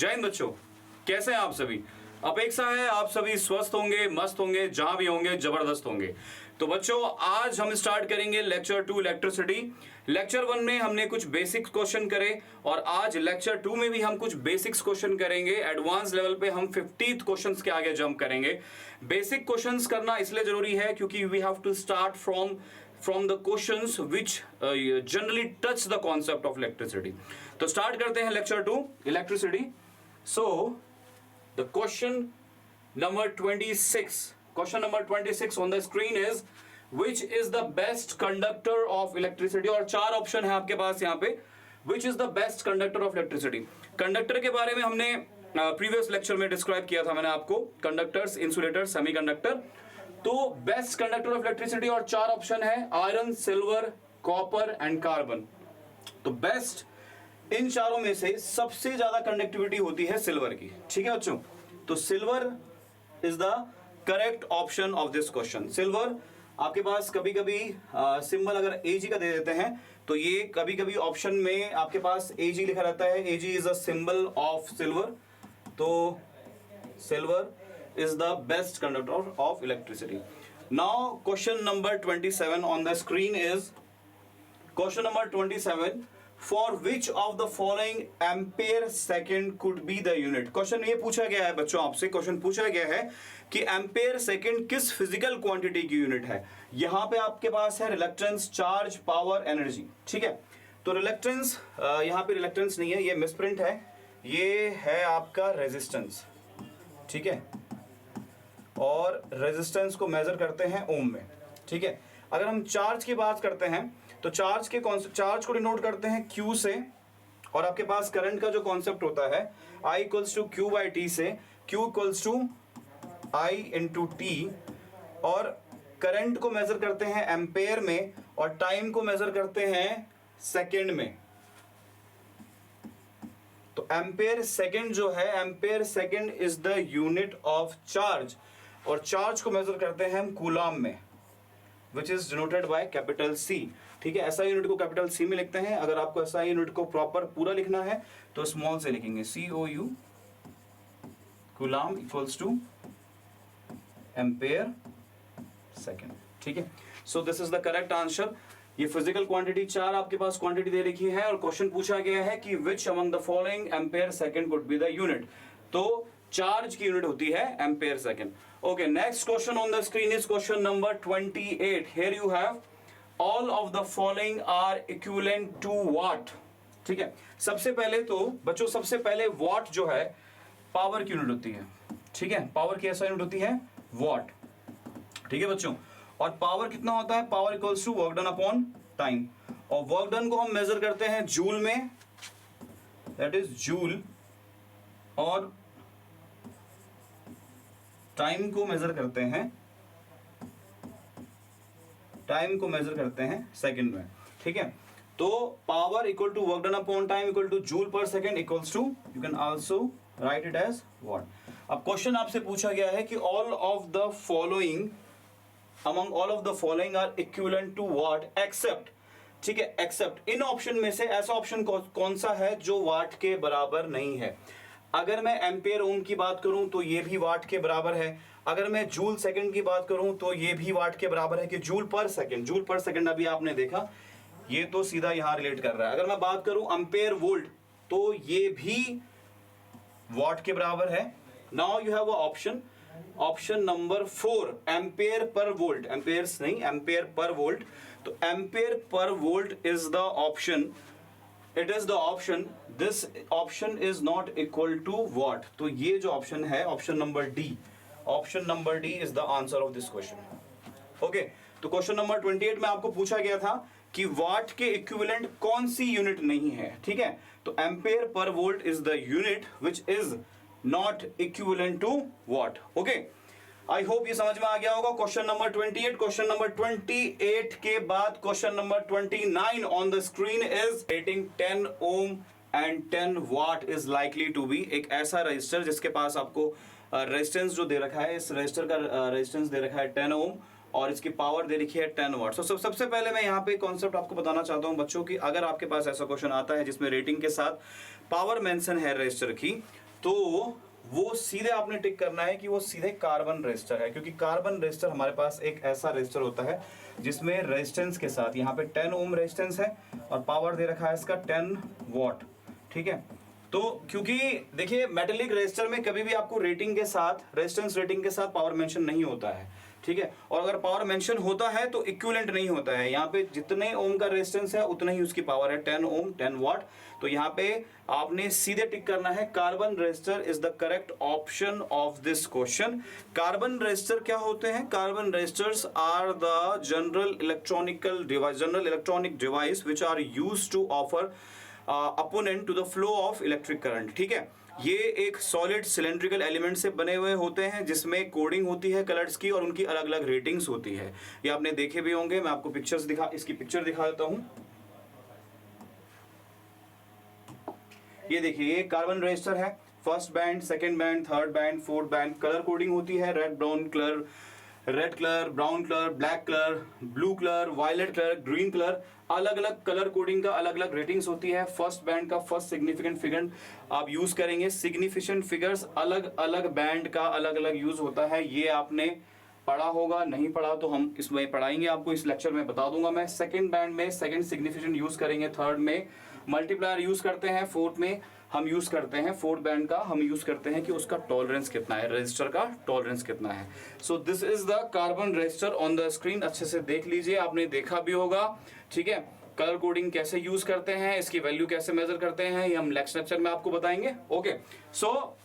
जय हिंद बच्चों, कैसे हैं आप सभी। अपेक्षा है आप सभी स्वस्थ होंगे, मस्त होंगे, जहां भी होंगे जबरदस्त होंगे। तो बच्चों आज हम स्टार्ट करेंगे लेक्चर 2 इलेक्ट्रिसिटी। लेक्चर 1 में हमने कुछ बेसिक क्वेश्चन करे और आज लेक्चर 2 में भी हम कुछ बेसिक्स क्वेश्चन करेंगे। एडवांस लेवल पे हम 50th क्वेश्चंस के आगे जंप करेंगे। बेसिक क्वेश्चंस करना इसलिए जरूरी है क्योंकि we have to start from the questions which generally touch the concept of electricity. तो स्टार्ट करते हैं lecture 2 electricity. So the question number 26 on the screen is which is the best conductor of electricity। और चार option है आपके पास यहाँ पे, which is the best conductor of electricity। Conductor के बारे में हमने प्रीवियस लेक्चर में डिस्क्राइब किया था मैंने आपको, कंडक्टर्स, इंसुलेटर, सेमीकंडक्टर। तो बेस्ट कंडक्टर ऑफ इलेक्ट्रिसिटी और चार ऑप्शन है, iron, silver, copper and carbon. तो बेस्ट इन चारों में से सबसे ज्यादा कंडक्टिविटी होती है सिल्वर की, ठीक है बच्चों। तो silver is the correct option of this question. Silver आपके पास कभी कभी सिंबल अगर एजी का दे देते हैं तो ये कभी कभी ऑप्शन में आपके पास एजी लिखा रहता है, AG is a symbol of silver. तो silver is the best conductor of electricity. Now question number 27 on the screen is question number 27, for which of the following ampere second could be the unit। Question ये पूछा गया है बच्चों, आपसे question पूछा गया है कि एम्पेयर सेकंड किस फिजिकल क्वांटिटी की यूनिट है। यहां पे आपके पास है रिलक्टेंस, चार्ज, पावर, एनर्जी, ठीक है। तो रिलक्टेंस, यहां पे रिलक्टेंस नहीं है, ये मिसप्रिंट है, ये है आपका रेजिस्टेंस, ठीक है। और रेजिस्टेंस को मेजर करते हैं ओम में, ठीक है। अगर हम चार्ज की बात करते हैं तो चार्ज को डिनोट करते हैं Q से, और आपके पास करंट का जो कॉन्सेप्ट होता है I equals to Q by T से, Q equals to I into T। और करंट को मेजर करते हैं एम्पेयर में और टाइम को मेजर करते हैं सेकेंड में। तो एम्पेयर सेकेंड जो है, ampere second is the unit of charge, और चार्ज को मेजर करते हैं हम कूलॉम में, which is denoted by capital C, ठीक है। ऐसा यूनिट को कैपिटल C में लिखते हैं। अगर आपको ऐसा यूनिट को प्रॉपर पूरा लिखना है तो स्मॉल से लिखेंगे, COU, Coulomb equals to ampere second, ठीक है। So this is the correct answer. ये फिजिकल क्वांटिटी चार आपके पास क्वांटिटी दे रखी है और क्वेश्चन पूछा गया है कि which among the following ampere second would be the unit. तो चार्ज की यूनिट होती है ampere second. Okay, next question on the screen is question number 28। Here you have all of the following are equivalent to what, ठीक है। सबसे पहले तो बच्चों, सबसे पहले वॉट जो है पावर की यूनिट होती है, ठीक है। पावर की ऐसा यूनिट होती है वॉट, ठीक है बच्चों। और पावर कितना होता है, power equals to work done upon time, और वर्क डन को हम मेजर करते हैं जूल में, दैट इज जूल, और टाइम को मेजर करते हैं सेकंड में, ठीक है। तो power equal to work done upon time equal to joule per second equals to, you can also write it as what. अब क्वेश्चन आपसे पूछा गया है कि all of the following among all of the following are equivalent to what except, ठीक है, accept इन option में से ऐसा ऑप्शन कौन सा है जो वाट के बराबर नहीं है। अगर मैं एम्पेयर ओम की बात करूं तो ये भी वाट के बराबर है। अगर मैं जूल सेकंड की बात करूं तो ये भी वाट के बराबर है कि जूल पर सेकंड अभी आपने देखा, ये तो सीधा यहां रिलेट कर रहा है। अगर मैं बात करूं एम्पेयर वोल्ट तो ये भी वाट के बराबर है। Now you have a option number 4, ampere per volt, amperes नहीं, एम्पेयर पर वोल्ट। तो ampere per volt is the option, it is the option, this option is not equal to watt. तो ये जो ऑप्शन है, option number D is the answer of this question. Okay, तो question number 28 में आपको पूछा गया था कि वाट के इक्विवेलेंट कौन सी यूनिट नहीं है, ठीक है। तो ampere per volt is the unit which is not equivalent to watt. Okay, I hope ये समझ में आ गया होगा। क्वेश्चन नंबर 28, क्वेश्चन नंबर 28 के बाद question number 29 on the screen is rating 10 ohm and 10 watt is likely to be. एक ऐसा register जिसके पास आपको रेजिस्टेंस जो दे रखा है, इस रजिस्टर का रेजिस्टेंस दे रखा है 10 ओम और इसकी पावर दे रखी है 10 वाट। तो सबसे पहले मैं यहाँ पे कॉन्सेप्ट आपको बताना चाहता हूँ बच्चों की, अगर आपके पास ऐसा क्वेश्चन आता है जिसमें रेटिंग के साथ पावर मेंशन है रजिस्टर की, तो वो सीधे आपने टिक करना है कि वो सीधे कार्बन रेजिस्टर है, क्योंकि कार्बन रेजिस्टर हमारे पास एक ऐसा रेजिस्टर होता है जिसमें रेजिस्टेंस के साथ यहाँ पे 10 ओम रेजिस्टेंस है और पावर दे रखा है इसका 10 वॉट। ठीक है, तो क्योंकि देखिए मेटेलिक रेजिस्टर में कभी भी आपको रेटिंग के साथ, रेजिस्टेंस रेटिंग के साथ पावर मेंशन नहीं होता है। ठीक है, और अगर पावर मेंशन होता है तो इक्विवेलेंट नहीं होता है। यहाँ पे जितने ओम का रेजिस्टेंस है उतना ही उसकी पावर है, 10 ओम 10 वॉट। तो यहाँ पे आपने सीधे टिक करना है carbon resistor is the correct option of this question. Carbon resistor क्या होते हैं? Carbon resistors are the general electronic device which are used to offer opponent to the flow of electric current. ठीक है, ये एक solid cylindrical element से बने हुए होते हैं जिसमें कोडिंग होती है कलर्स की और उनकी अलग अलग रेटिंग्स होती है। ये आपने देखे भी होंगे, मैं आपको इसकी पिक्चर दिखा देता हूं। ये देखिए, ये कार्बन रेजिस्टर है, first band, second band, third band, fourth band. Colour coding होती है red colour, brown colour, black colour, blue colour, violet colour, green colour. अलग अलग कलर कोडिंग का अलग अलग रेटिंग्स होती है। फर्स्ट बैंड का फर्स्ट सिग्निफिकेंट फिगर आप यूज करेंगे। सिग्निफिकेंट फिगर्स अलग अलग बैंड का अलग अलग यूज होता है। ये आपने पढ़ा होगा, नहीं पढ़ा तो हम इसमें पढ़ाएंगे आपको, इस लेक्चर में बता दूंगा मैं। सेकंड बैंड में सेकंड सिग्निफिकेंट यूज करेंगे, थर्ड में मल्टीप्लायर यूज करते हैं, फोर्थ में हम यूज करते हैं, फोर्थ बैंड का हम यूज करते हैं कि उसका टॉलरेंस कितना है, रेजिस्टर का टॉलरेंस कितना है। So this is the carbon resistor on the screen. अच्छे से देख लीजिए, आपने देखा भी होगा। ठीक है, कलर कोडिंग कैसे यूज करते हैं, इसकी वैल्यू कैसे मेजर करते हैं, ये हम नेक्स्ट लेक्चर में आपको बताएंगे। Okay, so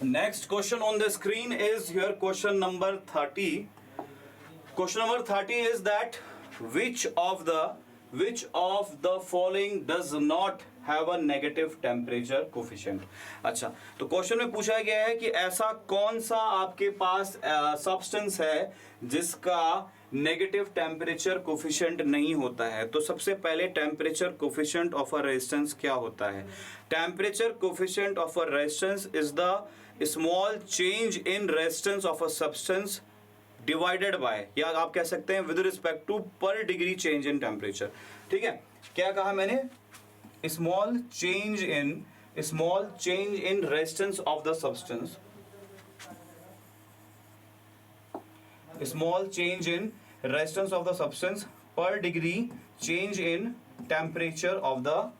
next question on the screen is here question number 30। Question number 30 is that which of the following does not have a negative temperature coefficient। अच्छा, तो क्वेश्चन में पूछा गया है कि ऐसा कौन सा आपके पास सब्सटेंस है जिसका नेगेटिव टेम्परेचर कोफिशिएंट नहीं होता है। तो सबसे पहले temperature coefficient of a resistance क्या होता है? Temperature coefficient of a resistance is the small change in resistance of a substance divided by, या आप कह सकते हैं with respect to per degree change in temperature. ठीक है, क्या कहा मैंने? Small change in resistance of the substance, small change in resistance of the substance per degree change in temperature of the,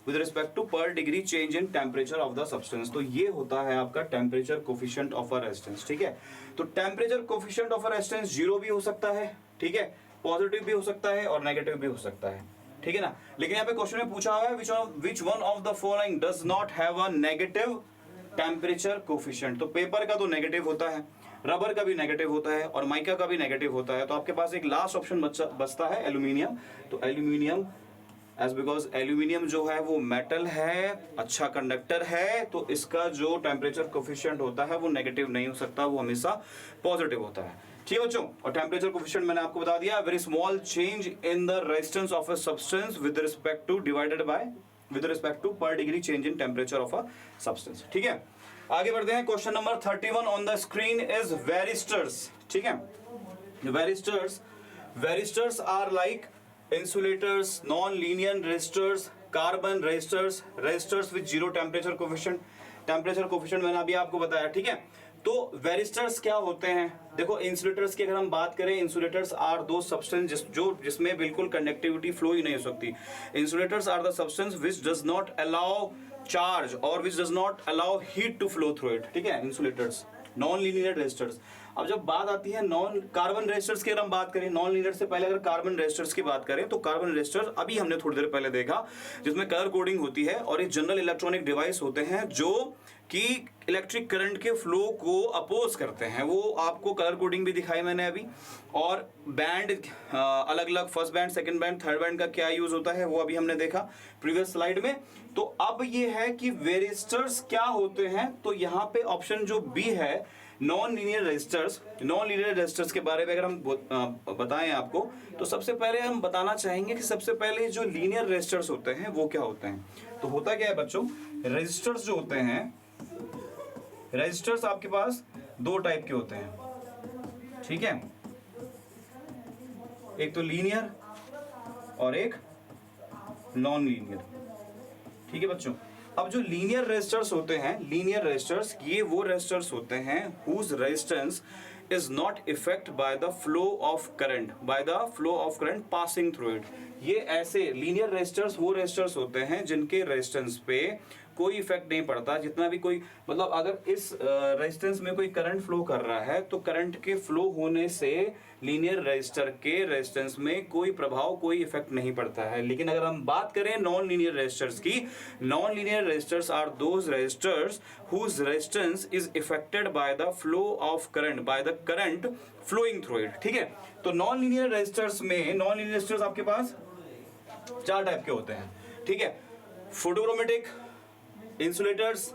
with respect to per degree change in temperature of the substance. तो ये होता है आपका temperature coefficient of a resistance. ठीक है, तो temperature coefficient of a resistance 0 भी हो सकता है, ठीक है, पॉजिटिव भी हो सकता है और नेगेटिव भी हो सकता है। ठीक है ना, लेकिन यहाँ पे क्वेश्चन में पूछा हुआ है which one of the following does not have a negative temperature coefficient. तो पेपर का तो नेगेटिव होता है, रबर का भी नेगेटिव होता है और माइका का भी नेगेटिव होता है। तो आपके पास एक लास्ट ऑप्शन बचता है एल्यूमिनियम। तो एल्यूमिनियम, एज बिकॉज एल्यूमिनियम जो है वो मेटल है, अच्छा कंडक्टर है, तो इसका जो टेम्परेचर कोफिशिएंट होता है वो नेगेटिव नहीं हो सकता, वो हमेशा पॉजिटिव होता है। ठीक है बच्चों, और टेम्परेचर कोफिशिएंट मैंने आपको बता दिया, very small change in the resistance of a substance with respect to divided by, with respect to per degree change in temperature of a substance. ठीक है, आगे बढ़ते हैं। Question number 31 on the screen is varistors. ठीक है, varistors are like insulators, non-linear resistors, carbon resistors, resistors with zero temperature coefficient। Temperature coefficient मैंने अभी आपको बताया। ठीक है, तो वेरिस्टर्स क्या होते हैं? देखो, इंसुलेटर्स की अगर हम बात करें, इंसुलेटर्स आर दो सब्सटेंस जिसमें बिल्कुल कंडक्टिविटी फ्लो ही नहीं हो सकती। Insulators are the substance which does not allow charge और which does not allow heat to flow through it. ठीक है, इंसुलेटर्स, नॉन लीनियर रेजिस्टर्स। अब जब बात आती है नॉन कार्बन रेजिस्टर्स की, अगर हम बात करें नॉन लीनियर से पहले अगर कार्बन रेजिस्टर्स की बात करें, तो कार्बन रेजिस्टर अभी हमने थोड़ी देर पहले देखा जिसमें कलर कोडिंग होती है और ये जनरल इलेक्ट्रॉनिक डिवाइस होते हैं जो कि इलेक्ट्रिक करंट के फ्लो को अपोज करते हैं। वो आपको कलर कोडिंग भी दिखाई मैंने अभी, और बैंड अलग अलग, first band, second band, third band का क्या यूज होता है वो अभी हमने देखा प्रीवियस स्लाइड में। तो अब ये है कि वेरिस्टर्स क्या होते हैं। तो यहाँ पे ऑप्शन जो बी है, नॉन लीनियर रेजिस्टर्स के बारे में अगर हम बताएं आपको, तो सबसे पहले हम बताना चाहेंगे कि सबसे पहले जो लीनियर रेजिस्टर्स होते हैं वो क्या होते हैं। तो होता क्या है बच्चों, रेजिस्टर्स जो होते हैं, रेजिस्टर्स आपके पास दो टाइप के होते हैं। ठीक है, एक तो लीनियर और एक नॉन लीनियर। ठीक है बच्चों, अब जो लीनियर रेजिस्टर्स होते हैं, लीनियर रेजिस्टर्स, ये वो रेजिस्टर्स होते हैं whose resistance is not affect by the flow of current, by the flow of current passing through it. ये ऐसे लीनियर रेजिस्टर्स वो रेजिस्टर्स होते हैं जिनके रेजिस्टेंस पे कोई इफेक्ट नहीं पड़ता, जितना भी कोई मतलब अगर इस रेजिस्टेंस में कोई करंट फ्लो कर रहा है तो करंट के फ्लो होने से लीनियर रेजिस्टर के रेजिस्टेंस में कोई प्रभाव, कोई इफेक्ट नहीं पड़ता है। लेकिन अगर हम बात करें नॉन लीनियर रेजिस्टर्स की, non linear resistors are those resistors whose resistance is affected by the flow of current, by the current flowing through it. ठीक है, तो नॉन लीनियर रेजिस्टर्स में, नॉन लीनियर रेजिस्टर्स आपके पास 4 टाइप के होते हैं। ठीक है, फोटोक्रोमेटिक, इंसुलेटर्स,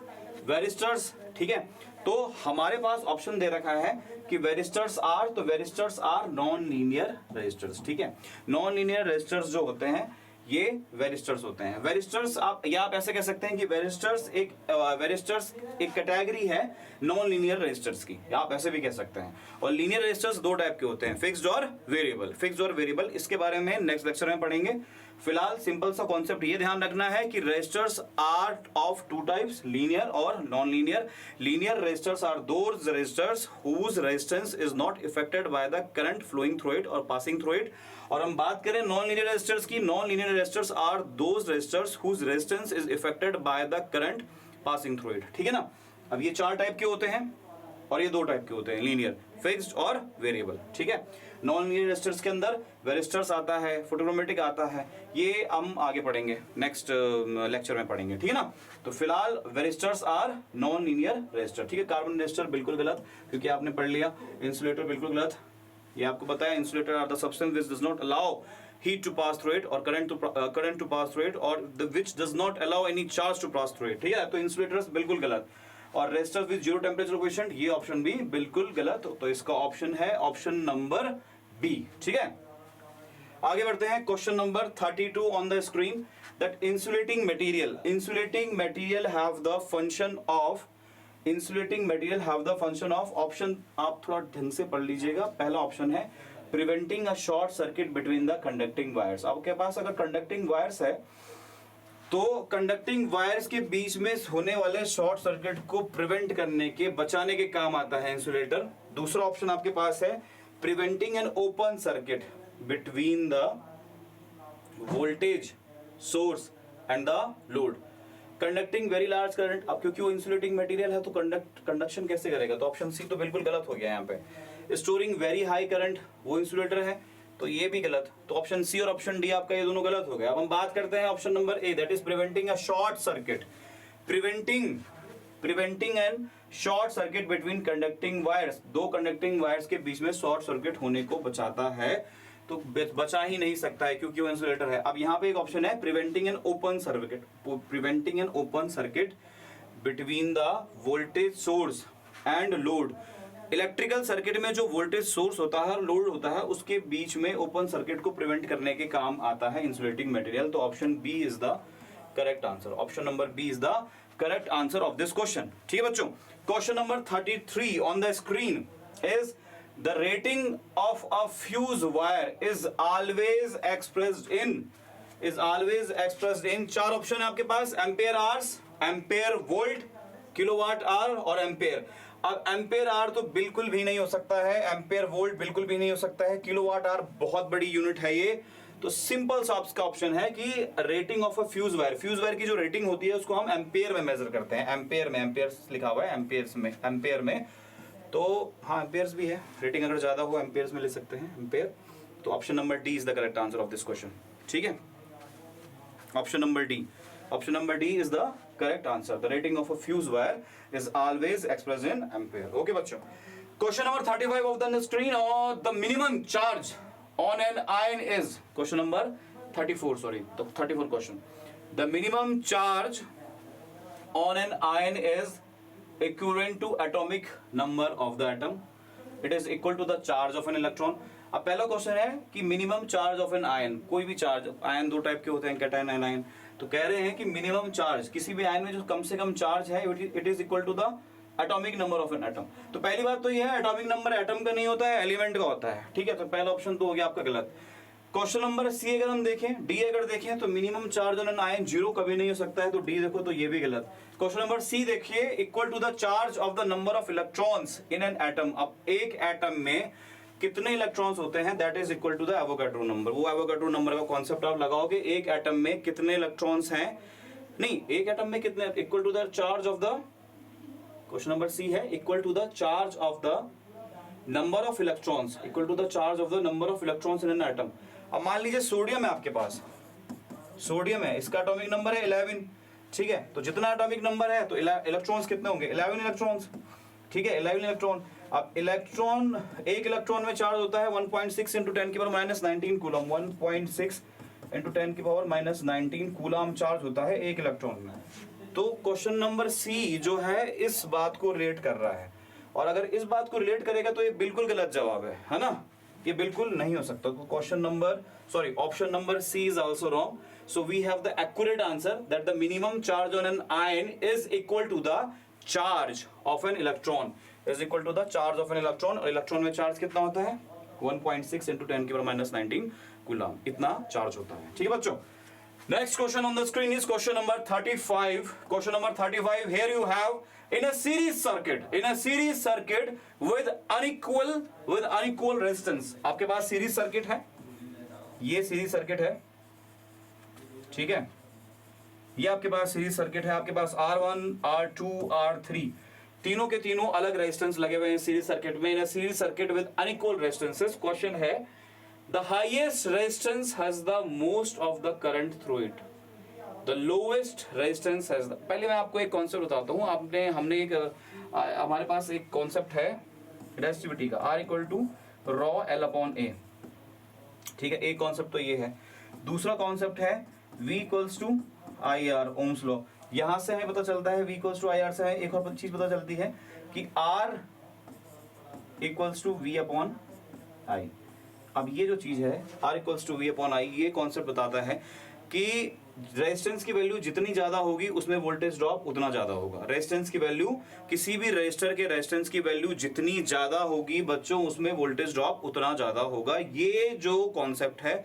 वेरिस्टर्स। ठीक है, तो हमारे पास ऑप्शन दे रखा है कि वेरिस्टर्स आर, तो वेरिस्टर्स आर नॉन लीनियर रेजिस्टर्स। ठीक है, नॉन लीनियर रेजिस्टर्स जो होते हैं ये वेरिस्टर्स होते हैं। वेरिस्टर्स आप ऐसे कह सकते हैं कि वेरिस्टर्स एक कैटेगरी है नॉन लीनियर रेजिस्टर्स की, आप ऐसे भी कह सकते हैं। और लीनियर रेजिस्टर्स 2 टाइप के होते हैं, फिक्स्ड और वेरिएबल। फिक्स्ड और वेरिएबल, इसके बारे में नेक्स्ट लेक्चर में पढ़ेंगे। फिलहाल सिंपल सा कॉन्सेप्ट ये ध्यान रखना है कि resistors are of 2 types, linear और non linear. Linear resistors are those resistors whose resistance is not affected by the current flowing through it और पासिंग थ्रू इट। और हम बात करें नॉन लीनियर रेजिस्टर्स की, non linear resistors are those resistors whose resistance is affected by the current passing through it. ठीक है ना, अब ये 4 टाइप के होते हैं और ये 2 टाइप के होते हैं, लीनियर, फिक्स्ड और वेरिएबल। ठीक है, नॉन लीनियर रेजिस्टर्स के अंदर वेरिस्टर्स आता है, फोटोक्रोमेटिक आता है, ये हम आगे पढ़ेंगे, नेक्स्ट लेक्चर में पढ़ेंगे। ठीक है ना, तो फिलहाल वेरिस्टर्स आर नॉन लीनियर रेजिस्टर। ठीक है, कार्बन रेजिस्टर बिल्कुल गलत, क्योंकि आपने पढ़ लिया। इंसुलेटर बिल्कुल गलत, ये आपको बताया। Insulator are the substance which does not allow heat to pass through it or current to pass through it, or which does not allow any charge to pass through it। ठीक है, तो insulators बिल्कुल गलत। और resistors with 0 temperature coefficient, ये option भी बिल्कुल गलत। तो इसका ऑप्शन है ऑप्शन नंबर बी। ठीक है, आगे बढ़ते हैं। Question number 32 on the screen, that insulating material have the function of, insulating material have the function of, option आप थोड़ा ढंग से पढ़ लीजिएगा। पहला ऑप्शन है preventing a short circuit between the conducting wires. आपके पास अगर कंडक्टिंग वायर्स है तो कंडक्टिंग वायर्स के बीच में होने वाले शॉर्ट सर्किट को प्रिवेंट करने के, बचाने के काम आता है इंसुलेटर। दूसरा ऑप्शन आपके पास है preventing an open circuit between the voltage source and the load, conducting very large current. अब क्योंकि वो इंसुलेटिंग मटेरियल है तो कंडक्शन कैसे करेगा, तो ऑप्शन सी तो बिल्कुल गलत हो गया यहाँ पे। स्टोरिंग वेरी हाई करंट, वो इंसुलेटर है, तो ये भी गलत। तो ऑप्शन सी और ऑप्शन डी आपका ये दोनों गलत हो गया। अब हम बात करते हैं option number A, that is preventing a short circuit, preventing an short circuit between conducting wires, 2 conducting wires के बीच में शॉर्ट सर्किट होने को बचाता है। तो बचा ही नहीं सकता है क्योंकि वो इंसुलेटर है। अब यहाँ पे एक ऑप्शन है preventing an open circuit between the voltage source and load. Electrical circuit में जो वोल्टेज सोर्स होता है, लोड होता है, उसके बीच में ओपन सर्किट को प्रिवेंट करने के काम आता है इंसुलेटिंग मटेरियल। तो option B is the correct answer. Option number B is the correct answer of this question. ठीक है बच्चों, question number 33 on the screen is the rating of a fuse wire is always expressed in 4 option है आपके पास, ampere hours, ampere volt, kilowatt hour और ampere. अब ampere hour तो बिल्कुल भी नहीं हो सकता है, एम्पेयर वोल्ट बिल्कुल भी नहीं हो सकता है, किलोवाट आवर बहुत बड़ी यूनिट है ये। तो सिंपल सा आपका ऑप्शन है कि rating of a fuse wire की जो रेटिंग होती है उसको हम एम्पेयर में मेजर करते हैं। एम्पेयर में, एम्पेयर्स लिखा हुआ है एम्पेयर में, तो हाँ एम्पेयर्स भी है, रेटिंग अगर ज्यादा हो एम्पेयर्स में ले सकते हैं एम्पेयर। तो option number D is the correct answer of this question. ठीक है, option number D is the correct answer. The rating of a fuse wire is always expressed in ampere. Okay बच्चों, question number 35 of the screen, और the minimum charge on an ion is, question number 34 question, the minimum charge on an ion is equivalent to atomic number of the atom, it is equal to the charge of an electron। अब पहला question है कि minimum charge of an ion, कोई भी charge, ion 2 type के होते हैं, cation and ion, तो कह रहे हैं कि मिनिमम चार्ज किसी भी आयन में जो कम से कम चार्ज है it is equal to the atomic number of an atom. तो पहली बात तो ये है एटॉमिक नंबर एटम का नहीं होता है, एलिमेंट का होता है। ठीक है, तो पहला ऑप्शन तो हो गया आपका गलत। क्वेश्चन नंबर सी अगर हम देखें, डी अगर देखें तो minimum charge on an ion zero कभी नहीं हो सकता है, तो डी देखो तो ये भी गलत। क्वेश्चन नंबर सी देखिए, equal to the charge of the number of electrons in an atom. अब एक एटम में कितने इलेक्ट्रॉन्स होते हैं, that is equal to the Avogadro number. वो एवोगाड्रो नंबर का कॉन्सेप्ट आप लगाओगे, एक एटम में कितने इलेक्ट्रॉन्स हैं, नहीं एक एटम में कितने, equal to the charge of the, question number C है equal to the charge of the number of electrons, equal to the charge of the number of electrons in an atom. अब मान लीजिए sodium है आपके पास, sodium है, इसका atomic number है 11, ठीक है, तो जितना एटॉमिक नंबर है तो इलेक्ट्रॉन्स कितने होंगे, 11 इलेक्ट्रॉन्स, ठीक है 11 इलेक्ट्रॉन। अब इलेक्ट्रॉन, एक इलेक्ट्रॉन में चार्ज होता है 1.6 इंटू 10 की पावर माइनस 19 कूलम, 1.6 इंटू 10 की पावर माइनस 19 कूलम चार्ज होता है एक इलेक्ट्रॉन में। तो क्वेश्चन नंबर सी जो है इस बात को रिलेट कर रहा है, और अगर इस बात को रिलेट करेगा तो ये बिल्कुल गलत जवाब है ना, ये बिल्कुल नहीं हो सकता। तो question number sorry option number C is also wrong. So we have the accurate answer that the minimum charge on an ion is equal to the charge of an electron, is equal to the charge of an electron. और electron में charge कितना होता है 1.6 into 10 की power minus 19 coulomb, इतना charge होता है, ठीक है बच्चों। Next question on the screen is question number 35. Question number 35. Here you have in a series circuit with unequal resistance. आपके पास series circuit है, ये series circuit है, ठीक है, ये आपके पास series circuit है, आपके पास R1, R2, R3 तीनों के तीनों अलग रेजिस्टेंस लगे हुए हैं series circuit में। in a series circuit with unequal resistances, question है the highest resistance has the most of the current through it, the lowest resistance has the, पहले मैं आपको एक कॉन्सेप्ट बताता हूँ। हमने एक हमारे पास एक कॉन्सेप्ट है रेजिस्टिविटी का, R equal to rho L upon A, ठीक है, एक कॉन्सेप्ट तो ये है। दूसरा कॉन्सेप्ट है V equals to IR, Ohm's law. यहां से हमें पता चलता है V इक्वल्स टू IR से हमें एक और चीज पता चलती है कि R equals to V upon I। अब ये जो चीज है R equals to V upon I, ये कॉन्सेप्ट बताता है कि रेजिस्टेंस की वैल्यू जितनी ज्यादा होगी उसमें वोल्टेज ड्रॉप उतना ज्यादा होगा। रेजिस्टेंस की वैल्यू, किसी भी रेजिस्टर के रेजिस्टेंस की वैल्यू जितनी ज्यादा होगी बच्चों उसमें वोल्टेज ड्रॉप उतना ज्यादा होगा। ये जो कॉन्सेप्ट है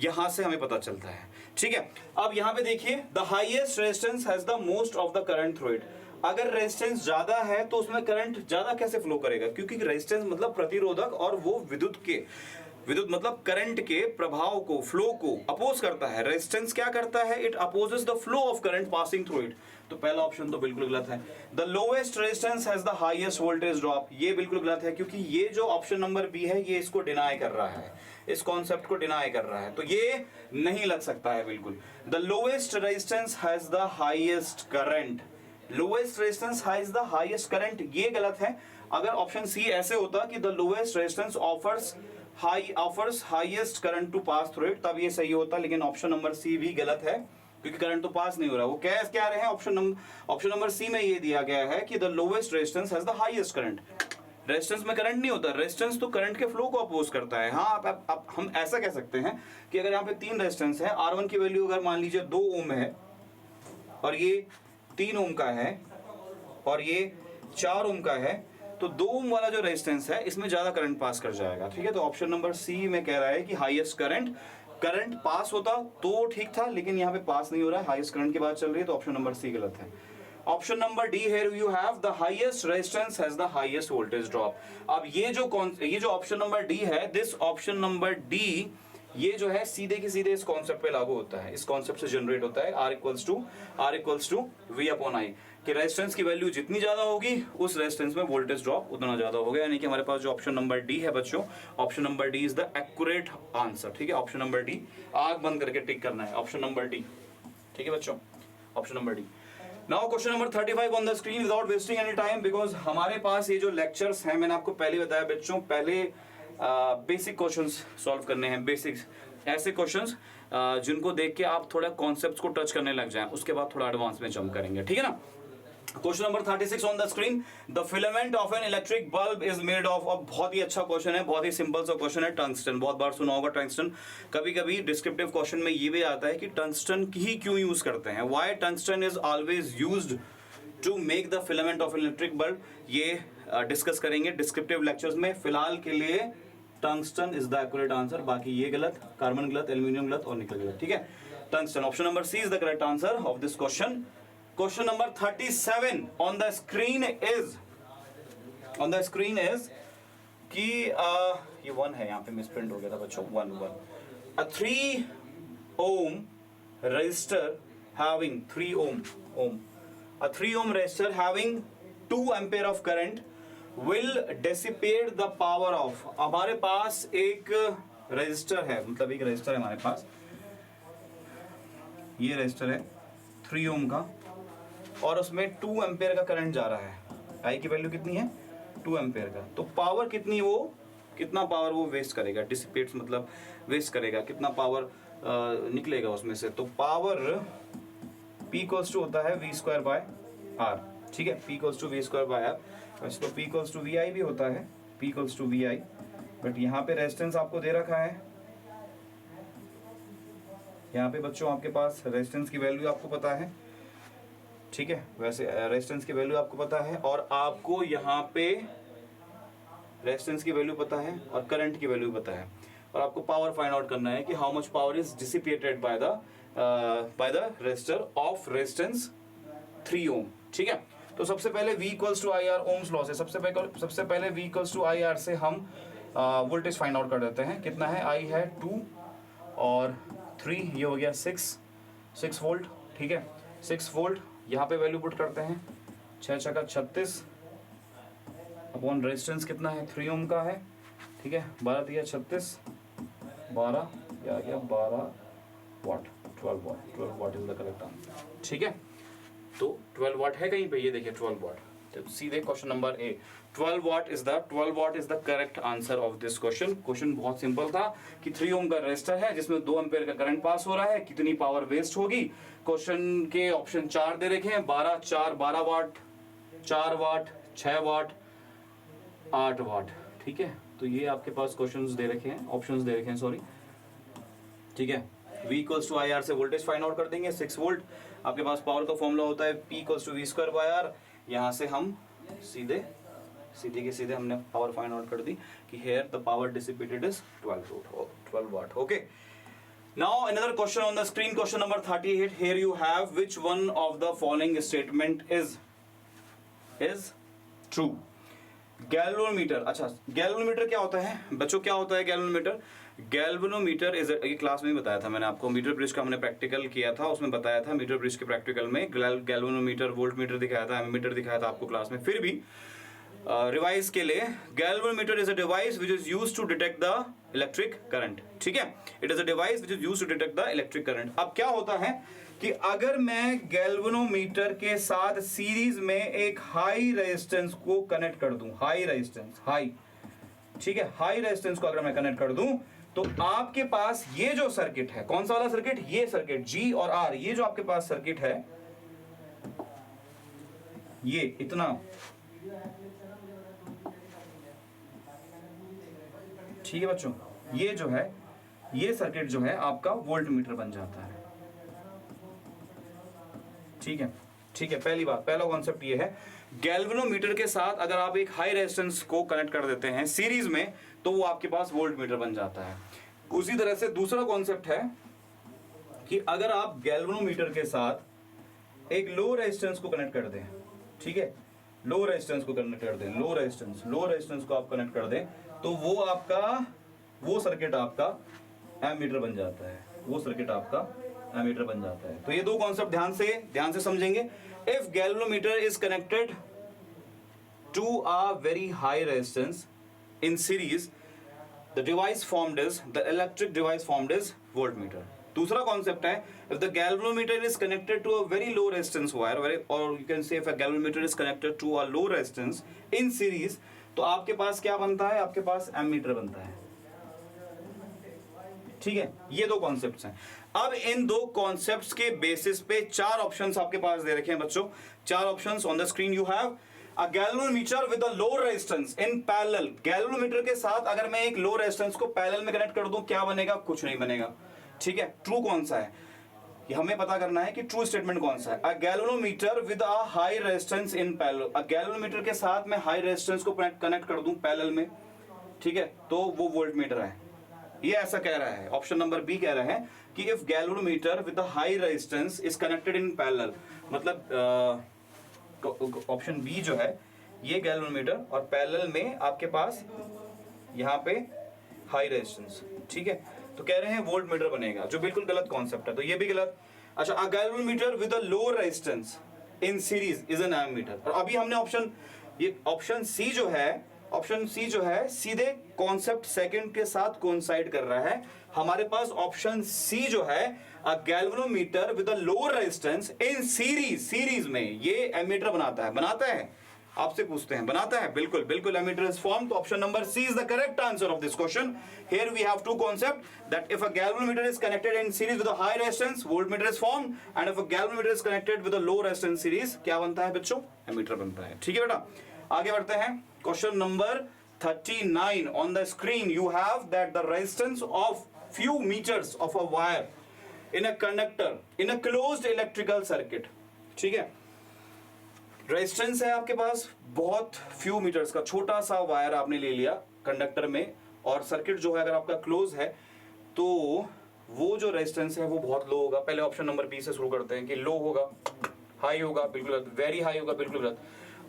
यहां से हमें पता चलता है, ठीक है। अब यहां पे देखिए, the highest resistance has the most of the current through it. अगर रेजिस्टेंस ज्यादा है तो उसमें करंट ज्यादा कैसे फ्लो करेगा, क्योंकि रेजिस्टेंस मतलब प्रतिरोधक, और वो विद्युत मतलब करंट के प्रभाव को, फ्लो को अपोज करता है। रेजिस्टेंस क्या करता है, it opposes the flow of current passing through it. तो पहला ऑप्शन तो बिल्कुल गलत है। The lowest resistance has the highest voltage drop, ये बिल्कुल गलत है, क्योंकि ये जो ऑप्शन नंबर बी है ये इसको डिनाई कर रहा है, इस कॉन्सेप्ट को डिनाई कर रहा है, तो ये नहीं लग सकता है बिल्कुल। The lowest resistance has the highest current, lowest resistance has the highest current, ये गलत है। अगर ऑप्शन सी ऐसे होता कि the lowest resistance offers highest current to pass through it, तब ये सही होता, लेकिन ऑप्शन नंबर सी भी गलत है, क्योंकि करंट तो पास नहीं हो रहा। वो क्या रहे हैं, ऑप्शन नंबर सी में ये दिया गया है कि the lowest resistance has the highest current. Resistance में करंट नहीं होता, रेजिस्टेंस तो करंट के फ्लो को अपोज करता है। हाँ, आप हम ऐसा कह सकते हैं कि अगर यहाँ पे तीन रेजिस्टेंस है, R1 की वैल्यू अगर मान लीजिए 2 ओम है, और ये 3 ओम का है, और ये 4 ओम का है, तो 2 ओम वाला जो रेजिस्टेंस है इसमें ज्यादा करंट पास कर जाएगा, ठीक है। तो ऑप्शन नंबर सी में कह रहा है कि हाईएस्ट करंट पास होता तो ठीक था, लेकिन यहाँ पे पास नहीं हो रहा है, हाईएस्ट करंट की बात चल रही है, तो ऑप्शन नंबर सी गलत है। Option number D, here you have the highest resistance has the highest voltage drop. अब ये जो ऑप्शन नंबर डी है, दिस ऑप्शन नंबर डी, ये जो है सीधे के सीधे इस कॉन्सेप्ट पे लागू होता है, इस कॉन्सेप्ट से जनरेट होता है। R equals to V upon I, कि रेजिस्टेंस की वैल्यू जितनी ज्यादा होगी उस रेजिस्टेंस में वोल्टेज ड्रॉप उतना ज्यादा होगा। यानी कि हमारे पास जो ऑप्शन नंबर डी है बच्चों, option number D is the accurate answer, ठीक है। ऑप्शन नंबर डी, आग बंद करके टिक करना है, ऑप्शन नंबर डी, ठीक है बच्चों, option number D. Now question number 35 on the screen without wasting any time, because हमारे पास ये जो लेक्चर्स हैं, मैंने आपको पहले बताया बच्चों, पहले बेसिक क्वेश्चंस सॉल्व करने हैं, बेसिक्स, ऐसे क्वेश्चंस जिनको देख के आप थोड़ा कॉन्सेप्ट्स को टच करने लग जाएं, उसके बाद थोड़ा एडवांस में जंप करेंगे, ठीक है ना। Question number 36 on the screen, the filament of an electric bulb is made of, अब बहुत ही अच्छा क्वेश्चन है, बहुत ही सिंपल सा क्वेश्चन है, टंगस्टन। बहुत बार सुना होगा टंगस्टन, कभी कभी डिस्क्रिप्टिव क्वेश्चन में ये भी आता है कि टंगस्टन ही क्यों यूज करते हैं, why tungsten is always used to make the filament of electric bulb, ये डिस्कस करेंगे डिस्क्रिप्टिव लेक्चर्स में। फिलहाल के लिए tungsten is the accurate answer, बाकी ये गलत, कार्बन गलत, एल्यूमिनियम गलत और निकल गलत, ठीक है। Tungsten option number C is the correct answer of this question. Question number 37 on the screen is कि ये 1 है, यहाँ पे मिसप्रिंट हो गया था बच्चों, 1 a 3 ohm resistor having 3 ohm resistor having 2 ampere of current will dissipate the power of, हमारे पास एक रेजिस्टर है, मतलब एक रेजिस्टर है हमारे पास, ये रेजिस्टर है 3 ओम का और उसमें 2 एम्पेयर का करंट जा रहा है। आई की वैल्यू कितनी है? 2 एम्पेयर का। तो पावर कितनी, वो कितना पावर वो वेस्ट करेगा, डिसिपेट्स मतलब वेस्ट करेगा, कितना पावर निकलेगा उसमें से। तो पावर P इक्वल्स टू होता है V स्क्वायर बाय R, ठीक है, P equals to V square by R। वैसे तो P इक्वल्स टू VI भी होता है, P equals to VI, but यहाँ पे रेजिस्टेंस आपको दे रखा है, यहाँ पे बच्चों आपके पास रेजिस्टेंस की वैल्यू आपको पता है, ठीक है, वैसे रेजिस्टेंस की वैल्यू आपको पता है और आपको यहाँ पे रेजिस्टेंस की वैल्यू पता है और करंट की वैल्यू पता है, और आपको पावर फाइंड आउट करना है कि how much power is dissipated by the resistor of resistance 3 ohm, ठीक है। तो सबसे पहले V equals to I R, Ohm's law से सबसे पहले V equals to I R से हम वोल्टेज फाइंड आउट कर देते हैं। कितना है? I है 2 और 3, ये हो गया 6 वोल्ट, ठीक है, 6 वोल्ट। यहाँ पे वैल्यू पुट करते हैं, 6 छक्का 36 अपॉन रेजिस्टेंस कितना है? 3 ओम का है, ठीक है, 12 दिया 36, 12 या गया 12 वाट, 12 what is the correct answer, ठीक है। तो 12 वाट है कहीं पे, ये देखिए 12 वाट। तो सीधे question number A, 12 what is the correct answer of this question. Question बहुत सिंपल था कि 3 ओम का रेजिस्टर है जिसमें 2 एम्पेयर का करंट पास हो रहा है, कितनी पावर वेस्ट होगी। क्वेश्चन के ऑप्शन 4 दे रखे हैं, 12 वाट, 4 वाट, 6 वाट, 8 वाट, ठीक है। तो ये आपके पास क्वेश्चंस दे रखे हैं, ऑप्शंस दे रखे हैं, सॉरी, ठीक है। V equals to I R से वोल्टेज फाइंड आउट कर देंगे, 6 वोल्ट। आपके पास पावर का फॉर्मूला होता है P equals to V square by R। यहाँ से हम सीधे हमने पावर फाइंड आउट कर दी कि here the power dissipated is 12 watt, okay। Now another question on the screen, question number 38. Here you have which one of the following statement is true। Galvanometer, अच्छा galvanometer क्या होता है बच्चों, क्या होता है गैल्वेनोमीटर? गैल्वेनोमीटर इज, ये class में ही बताया था मैंने आपको, मीटर ब्रिज का हमने प्रैक्टिकल किया था, उसमें बताया था मीटर ब्रिज के प्रैक्टिकल में गैल्वेनोमीटर, वोल्ट मीटर दिखाया था, एमीमीटर दिखाया था आपको क्लास में। फिर भी रिवाइज के लिए, galvanometer is a device which is used to detect the electric current, ठीक है, it is a device which is used to detect the electric current. अब क्या होता है कि अगर मैं गैल्वेनोमीटर के साथ सीरीज में एक हाई रेजिस्टेंस को कनेक्ट कर दूं, हाई रेजिस्टेंस, ठीक है, हाई रेजिस्टेंस को अगर मैं कनेक्ट कर दूं, तो आपके पास ये जो सर्किट है, कौन सा वाला सर्किट? ये सर्किट G और R, ये जो आपके पास सर्किट है, ये इतना, ठीक है बच्चों, ये जो है, ये सर्किट जो है आपका वोल्ट मीटर बन जाता है, ठीक है। पहली बात, पहला कॉन्सेप्ट ये है, गैल्वेनोमीटर के साथ अगर आप एक हाई रेजिस्टेंस को कनेक्ट कर देते हैं सीरीज में, तो वो आपके पास वोल्ट मीटर बन जाता है। उसी तरह से दूसरा कॉन्सेप्ट है कि अगर आप गैल्वेनोमीटर के साथ एक लो रेजिस्टेंस को कनेक्ट कर दें, ठीक है, लो रेजिस्टेंस को कनेक्ट कर दें, लो रेजिस्टेंस को आप कनेक्ट कर दें, तो वो सर्किट आपका एमीटर बन जाता है, एमीटर बन जाता है। तो ये दो कॉन्सेप्ट ध्यान से समझेंगे। If galvanometer is connected to a very high resistance in series, the electric device formed is voltmeter। दूसरा कॉन्सेप्ट है, if the galvanometer is connected to a very low resistance wire, or you can say if a galvanometer is connected to a low resistance in series, तो आपके पास क्या बनता है? आपके पास ammeter बनता है, ठीक है। ये दो कॉन्सेप्ट्स हैं। अब इन दो कॉन्सेप्ट्स के बेसिस पे 4 ऑप्शंस आपके पास दे रखे हैं बच्चों, 4 options on the screen you have. A galvanometer with a low resistance in parallel, galvanometer के साथ अगर मैं एक लो रेजिस्टेंस को पैरेलल में कनेक्ट कर दूं, क्या बनेगा? कुछ नहीं बनेगा, ठीक है। ट्रू कौन सा है ये हमें पता करना है कि ट्रू स्टेटमेंट कौन सा है। अ galvanometer with a high resistance in parallel, a galvanometer के साथ मैं हाई रेजिस्टेंस को कनेक्ट कर दूं पैरेलल में, ठीक है, तो वो वोल्ट मीटर है। ये ऐसा कह रहा है, ऑप्शन नंबर बी कह रहा है कि if galvanometer with high resistance is connected in parallel, मतलब ऑप्शन बी जो है ये गैल्वेनोमीटर और पैरेलल में आपके पास यहाँ पे हाई रेजिस्टेंस, ठीक है, तो कह रहे हैं वोल्ट मीटर बनेगा, जो बिल्कुल गलत कॉन्सेप्ट है, तो ये भी गलत। अच्छा, a galvanometer with a low resistance in series is an ammeter. और अभी हमने ऑप्शन सी जो है सीधे कॉन्सेप्ट सेकंड के साथ कोइंसाइड कर रहा है। हमारे पास ऑप्शन सी जो है अ galvanometer with a low resistance in series में ये एमीटर बनाता है आपसे पूछते हैं, बनाता है, बिल्कुल बिल्कुल एमीटर इज फॉर्म। तो option number C is the correct answer of this question. Here we have two concept that if a galvanometer is connected in series with a high resistance voltmeter is form, and if a galvanometer is connected with a low resistance series क्या बनता है बच्चों? Ammeter बनता है। ठीक है बेटा, आगे बढ़ते हैं। Question number 39 on the screen you have that the resistance of few meters of a wire in a conductor in a closed electrical circuit, ठीक है, रेजिस्टेंस है आपके पास बहुत फ्यू मीटर्स का, छोटा सा वायर आपने ले लिया कंडक्टर में, और सर्किट जो है अगर आपका क्लोज है तो वो जो रेजिस्टेंस है वो बहुत लो होगा। पहले ऑप्शन नंबर बी से शुरू करते हैं कि लो होगा, हाई होगा, बिल्कुल गलत, वेरी हाई होगा, बिल्कुल गलत।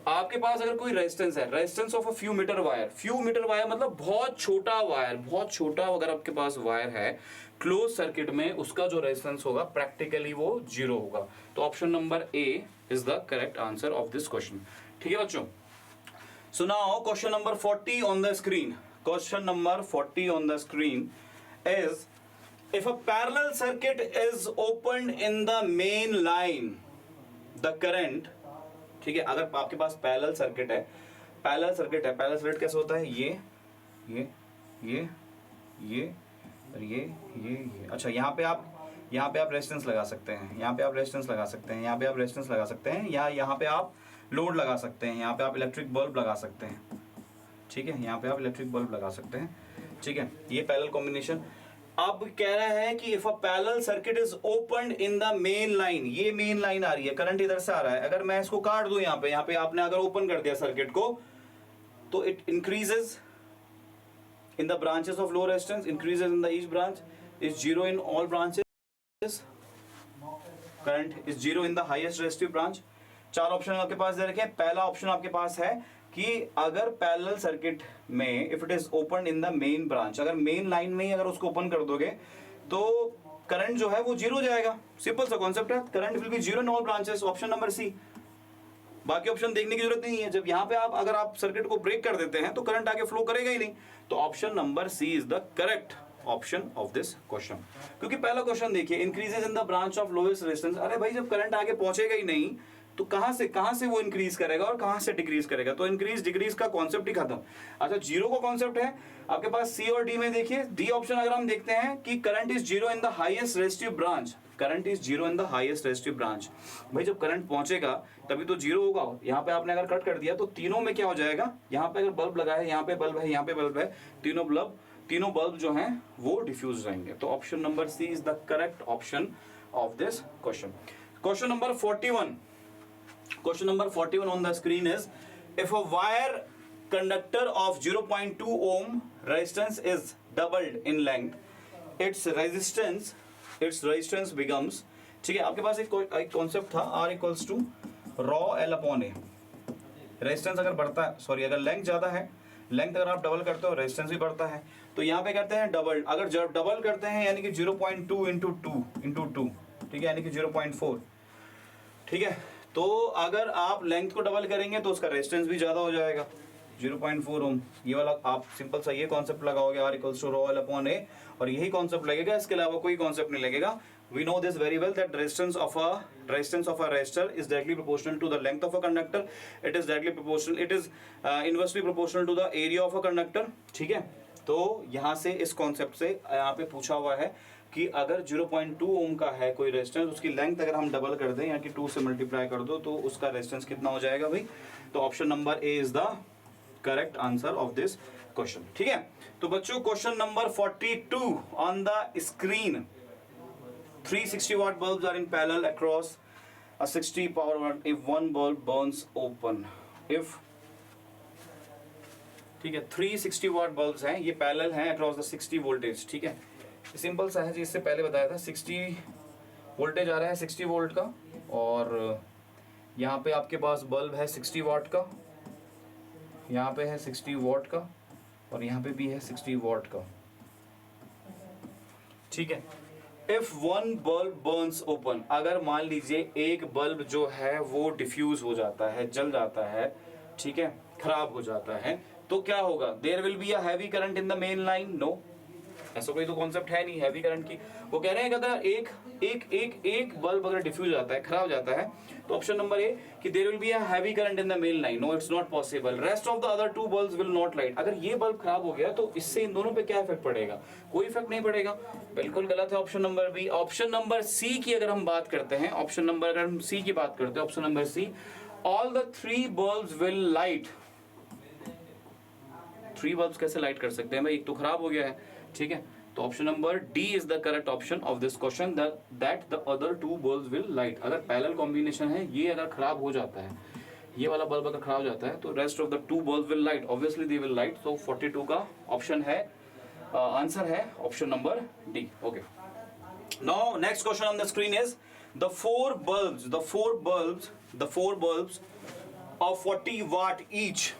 आपके पास अगर कोई रेजिस्टेंस है, resistance of a few metre wire मतलब बहुत छोटा वायर, बहुत छोटा अगर आपके पास वायर है क्लोज सर्किट में, उसका जो रेजिस्टेंस होगा प्रैक्टिकली वो 0 होगा। तो option number A is the correct answer of this question. ठीक है बच्चों, so now question number 40 on the screen. Question number 40 on the screen is if a parallel circuit is opened in the main line the current, ठीक है, अगर आपके पास parallel circuit है, parallel circuit कैसे होता है? ये और ये। अच्छा, यहाँ पे आप रेजिस्टेंस लगा सकते हैं, यहाँ पे आप रेजिस्टेंस लगा सकते हैं, यहाँ पे आप रेजिस्टेंस लगा सकते हैं, या यहाँ पे आप लोड लगा सकते हैं, यहाँ पे आप इलेक्ट्रिक बल्ब लगा सकते हैं, ठीक है, यहाँ पे आप इलेक्ट्रिक बल्ब लगा सकते हैं, ठीक है, ये पैरेलल कॉम्बिनेशन। अब कह रहा है कि if a parallel circuit is opened in the main line, ये मेन लाइन आ रही है, करंट इधर से आ रहा है, अगर मैं इसको काट दूं यहाँ पे आपने अगर ओपन कर दिया सर्किट को, तो it increases in the branches of low resistance, increases in the each branch, is zero in all branches, current is zero in the highest resistive branch. 4 option आपके पास दे रखे हैं। पहला ऑप्शन आपके पास है कि अगर पैरेलल सर्किट में if it is open in the main branch, अगर मेन लाइन में ही अगर उसको ओपन कर दोगे तो करंट जो है वो 0 हो जाएगा। सिंपल सा कॉन्सेप्ट है, current will be 0 in all branches, option number C. बाकी ऑप्शन देखने की जरूरत नहीं है, जब यहाँ पे अगर आप सर्किट को ब्रेक कर देते हैं तो करंट आगे फ्लो करेगा ही नहीं। तो option number C is the correct option of this question. क्योंकि पहला क्वेश्चन देखिए, increases in the branch of lowest resistance, अरे भाई जब करंट आगे पहुंचेगा ही नहीं तो कहां से वो इंक्रीज करेगा और कहां से डिक्रीज करेगा? तो इंक्रीज डिक्रीज का कॉन्सेप्ट ही खत्म। अच्छा, 0 का कॉन्सेप्ट है आपके पास सी और डी में। देखिए डी ऑप्शन अगर हम देखते हैं कि current is 0 in the highest resistive branch, current is 0 in the highest resistive branch. भाई जब करंट पहुंचेगा तभी तो 0 होगा। यहाँ पे आपने अगर कट कर दिया तो तीनों में क्या हो जाएगा? यहाँ पे अगर बल्ब लगा है, यहाँ पे बल्ब है, यहाँ पे बल्ब है, तीनों बल्ब जो हैं वो डिफ्यूज रहेंगे। तो option number C is the correct option of this question. Question number 41, question number 41 on the screen is if a wire conductor of 0.2 ohm resistance is doubled in length, its resistance becomes, ठीक है, आपके पास एक concept था R equals to rho L upon A. Resistance अगर बढ़ता है, sorry अगर length ज्यादा है, लेंथ अगर आप डबल करते हो रेजिस्टेंस भी बढ़ता है। तो यहाँ पे करते हैं डबल, अगर जब डबल करते हैं यानी कि 0.2 इंटू 2, ठीक है, यानी कि 0.4, ठीक है। तो अगर आप लेंथ को डबल करेंगे तो उसका रेजिस्टेंस भी ज्यादा हो जाएगा, 0.4 ओम। ये वाला आप सिंपल सा ये कॉन्सेप्ट लगाओगे, R equals to rho L upon A, और यही कॉन्सेप्ट लगेगा, इसके अलावा कोई कॉन्सेप्ट नहीं लगेगा। We know this very well that resistance of a resistor is directly proportional to the length of a conductor. It is directly proportional. It is inversely proportional to the area of a conductor. ठीक है, तो यहाँ से इस concept से यहाँ पे पूछा हुआ है कि अगर 0.2 ओम का है कोई रेजिस्टेंस, उसकी लेंथ अगर हम डबल कर दें, यानी कि 2 से मल्टीप्लाई कर दो, तो उसका रेजिस्टेंस कितना हो जाएगा भाई? तो option number A is the correct answer of this question. ठीक है, तो बच्चों question number 42 on the screen. 360 watt bulbs are in parallel across a 60 power watt if one bulb burns open, if ठीक है, 360 वाट बल्ब्स हैं, ये parallel हैं across the 60 voltage. ठीक है, सिंपल सा है जी, इससे पहले बताया था 60 वोल्टेज आ रहा है 60 वोल्ट का, और यहाँ पे आपके पास बल्ब है 60 वाट का, यहाँ पे है 60 वाट का, और यहाँ पे भी है 60 वाट का। ठीक है, if one bulb Burns open, अगर मान लीजिए एक बल्ब जो है वो डिफ्यूज हो जाता है, जल जाता है, ठीक है, खराब हो जाता है, तो क्या होगा? There will be a heavy current in the main line. No, ऐसा कोई तो कॉन्सेप्ट है नहीं हैवी करंट की। वो कह रहे हैं कि अगर एक बल्ब अगर डिफ्यूज जाता है, खराब जाता है, तो ऑप्शन नंबर ए कि there will be a heavy current in the main line. No, it's not possible. Rest of the other two bulbs will not light. अगर ये बल्ब खराब हो गया तो इससे इन दोनों पे क्या इफेक्ट पड़ेगा? कोई इफेक्ट नहीं पड़ेगा। बिल्कुल गलत है option number B. Option number C की अगर हम बात करते हैं, ऑप्शन नंबर अगर हम सी की बात करते हैं, option number C, all the 3 bulbs will light. 3 bulbs कैसे लाइट कर सकते हैं भाई? एक तो खराब हो गया है। ठीक है, तो option number D is the correct option of this question, that the other 2 bulbs will light. अगर पैरेलल कॉम्बिनेशन है, ये अगर खराब हो जाता है, ये वाला बल्ब अगर खराब हो जाता है, तो rest of the 2 bulbs will light, obviously they will light. तो 42 का ऑप्शन है, आंसर है option number D. Okay, now next question on the screen is the four bulbs of 40 watt each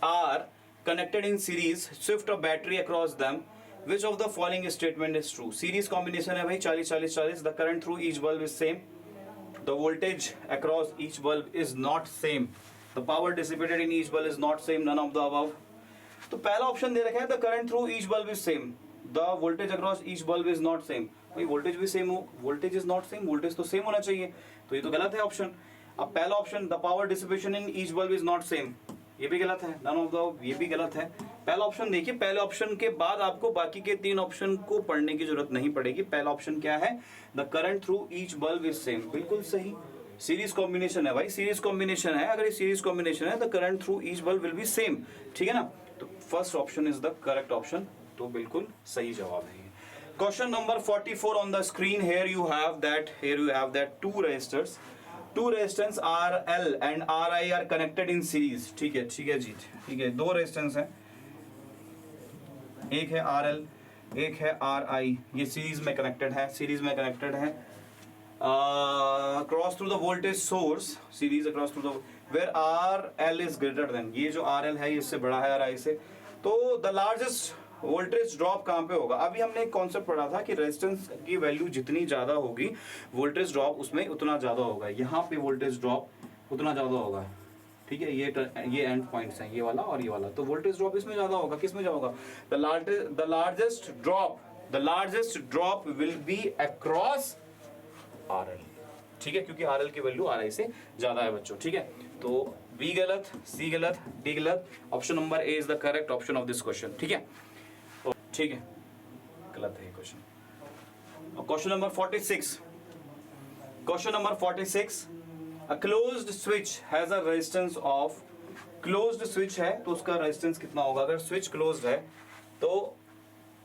are connected in series. Shift a battery across them. Which of the following statement is true? Series combination है भाई, 40-40-40. The current through each bulb is same. The voltage across each bulb is not same. The power dissipated in each bulb is not same. None of the above. तो पहला option दे रखा है the current through each bulb is same. The voltage across each bulb is not same. भाई voltage भी same हो, voltage is not same, voltage तो same होना चाहिए, तो ये तो गलत है ऑप्शन। अब पहला option the power dissipation in each bulb is not same, ये भी गलत है। नन ऑफ द, ये भी गलत है। पहला ऑप्शन देखिए, पहले ऑप्शन के बाद आपको बाकी के 3 ऑप्शन को पढ़ने की जरूरत नहीं पड़ेगी। पहला ऑप्शन क्या है? The current through each bulb is same, बिल्कुल सही। सीरीज कॉम्बिनेशन है भाई, सीरीज कॉम्बिनेशन है, अगर ये सीरीज कॉम्बिनेशन है the current through each bulb will be same. ठीक है ना, तो first option is the correct option, तो बिल्कुल सही जवाब है। Question number 44 on the screen. Here you have that 2 resistors. 2 resistors RL and RI are connected in series. ठीक है जी, ठीक है, 2 resistors हैं, एक है RL, एक है RI, ये सीरीज में कनेक्टेड है, cross through the voltage source, series across through the, where RL is greater than, ये जो RL है इससे बड़ा है RI से, तो द लार्जेस्ट वोल्टेज ड्रॉप कहाँ पे होगा? अभी हमने एक कॉन्सेप्ट पढ़ा था कि रेजिस्टेंस की वैल्यू जितनी ज्यादा होगी, वोल्टेज ड्रॉप उसमें उतना ज्यादा होगा। यहाँ पे वोल्टेज ड्रॉप उतना ज्यादा होगा। ठीक है, ये एंड पॉइंट्स हैं, ये वाला और ये वाला, तो वोल्टेज ड्रॉप इसमें ज्यादा होगा। किसमें ज्यादा होगा? The largest drop will be across RL। ठीक है, क्योंकि RL की वैल्यू RI से ज्यादा है बच्चों। ठीक है, तो बी गलत, सी गलत, डी गलत, option number A is the correct option of this question. ठीक है, ठीक है, गलत है ये question. Question number 46, a closed switch has a resistance of, closed switch है तो उसका रेजिस्टेंस कितना होगा? अगर स्विच क्लोज्ड है तो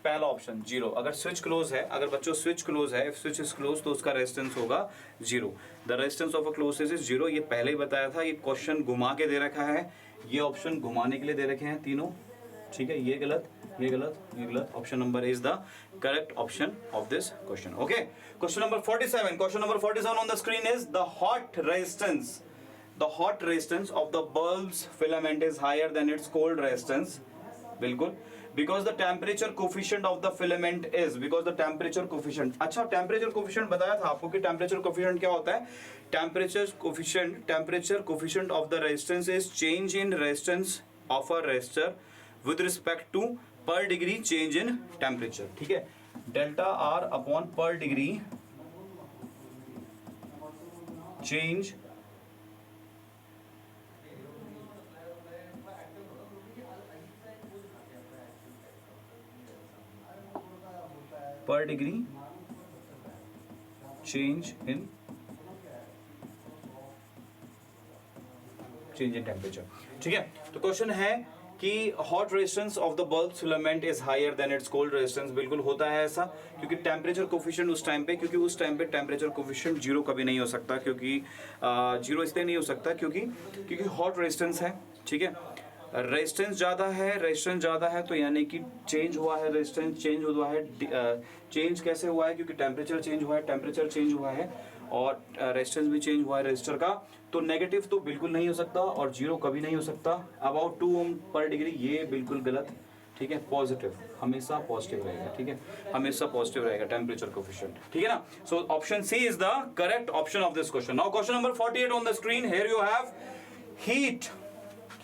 पहला ऑप्शन 0। अगर स्विच क्लोज है, अगर बच्चों स्विच क्लोज है, इफ स्विच इज क्लोज तो उसका रेजिस्टेंस होगा 0। The resistance of a close switch is 0। ये पहले ही बताया था, ये क्वेश्चन घुमा के दे रखा है, ये ऑप्शन घुमाने के लिए दे रखे हैं तीनों। ठीक है, ये गलत, ये गलत, ये गलत, option number is the correct option of this question. Okay, question number 47 on the screen is the hot resistance of the bulbs filament is higher than its cold resistance. बिल्कुल, because the temperature coefficient of the filament is, because the temperature coefficient, अच्छा temperature coefficient बताया था आपको कि temperature coefficient क्या होता है? Temperature coefficient of the resistance is change in resistance of a resistor with respect to per degree change in temperature. ठीक है, delta R upon per degree change per degree change in temperature. ठीक है, तो question है कि hot resistance of the bulb filament is higher than its cold resistance. बिल्कुल होता है ऐसा, क्योंकि टेम्परेचर कोफिशिएंट उस टाइम पे टेम्परेचर कोफिशिएंट 0 कभी नहीं हो सकता, क्योंकि 0 इसलिए नहीं हो सकता क्योंकि हॉट रेजिस्टेंस है। ठीक है, रेजिस्टेंस ज़्यादा है तो यानी कि चेंज हुआ है, रेजिस्टेंस चेंज हुआ है। चेंज कैसे हुआ है? क्योंकि टेम्परेचर चेंज हुआ है और रेजिस्टेंस भी चेंज हुआ है रजिस्टर का। तो नेगेटिव तो बिल्कुल नहीं हो सकता और जीरो कभी नहीं हो सकता। अबाउट 2 ओम पर डिग्री ये बिल्कुल गलत, ठीक है। पॉजिटिव हमेशा पॉजिटिव रहेगा, ठीक है, हमेशा पॉजिटिव रहेगा टेम्परेचर कोफिशिएंट, ठीक है ना। So option C is the correct option of this question. Now question number 48 on the screen. Here you have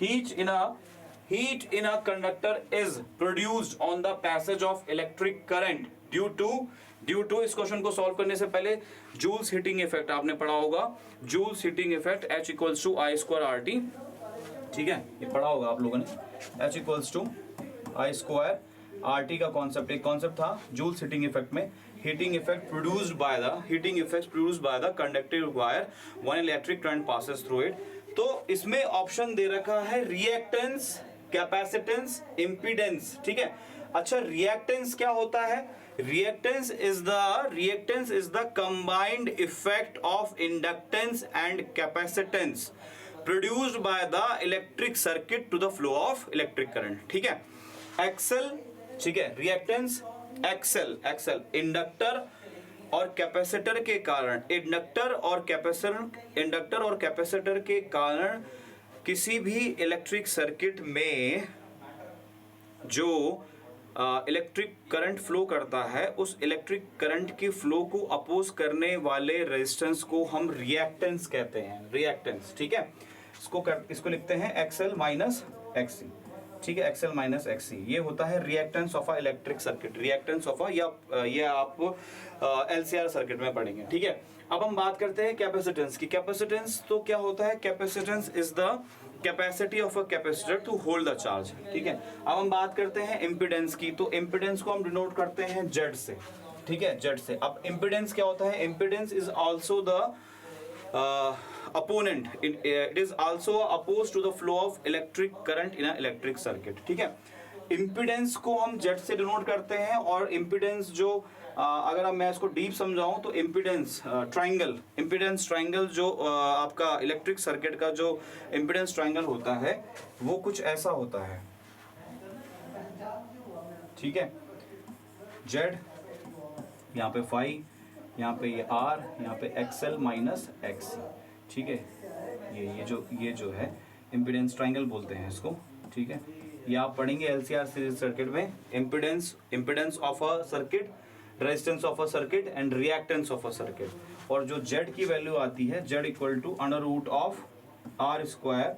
heat in a conductor is produced on the passage of electric current due to इस question को solve करने से पहले Joule's heating effect आपने पढ़ा होगा। Joule's heating effect H equals to I square RT, ठीक है, ये पढ़ा होगा आप लोगों ने। H equals to I square RT का कॉन्सेप्ट, एक कॉन्सेप्ट था जूल्स हीटिंग इफेक्ट में। Heating effect produced by the conductive wire when electric current passes through it. तो इसमें ऑप्शन दे रखा है रिएक्टेंस, कैपेसिटेंस, इंपीडेंस, ठीक है। अच्छा, रिएक्टेंस क्या होता है? Reactance is the combined effect of inductance and capacitance produced by the electric circuit to the flow of electric current, ठीक है। एक्सेल, ठीक है, रिएक्टेंस एक्सेल इंडक्टर और कैपेसिटर के कारण, इंडक्टर और कैपेसिटर के कारण किसी भी इलेक्ट्रिक सर्किट में जो इलेक्ट्रिक करंट फ्लो करता है, उस इलेक्ट्रिक करंट की फ्लो को अपोज करने वाले रेजिस्टेंस को हम रिएक्टेंस कहते हैं, रिएक्टेंस, ठीक है। इसको लिखते हैं एक्सएल माइनस एक्सी, ठीक है, एक्सएल माइनस एक्सी। ये होता है reactance of a electric circuit, reactance of ये आप एलसीआर सर्किट में पढ़ेंगे, ठीक है। अब हम बात करते हैं कैपेसिटेंस की। कैपेसिटेंस तो क्या होता है? Capacitance is the capacity of a capacitor to hold the charge, ठीक है। अब हम बात करते हैं इम्पीडेंस की। तो इम्पीडेंस को हम डिनोट करते हैं जेड से, ठीक है, जेड से। अब इम्पीडेंस क्या होता है? Impedance is also the opponent, it is also opposed to the flow of electric current in an electric circuit, ठीक है। इम्पीडेंस को हम जेड से डिनोट करते हैं और इम्पीडेंस जो अगर मैं इसको डीप समझाऊं तो इम्पीडेंस ट्रायंगल जो आपका इलेक्ट्रिक सर्किट का जो इम्पीडेंस ट्रायंगल होता है वो कुछ ऐसा होता है, ठीक है। जेड, यहाँ पे फाई, यहाँ पे ये आर, यहाँ पे एक्सएल माइनस एक्स, ठीक है। ये जो है इम्पीडेंस ट्रायंगल बोलते हैं इसको, ठीक है। ये आप पढ़ेंगे एलसीआर सीरीज सर्किट में। Impedance of a circuit, resistance of a circuit and reactance of a circuit. और जो जेड की वैल्यू आती है, Z equal to under root of R square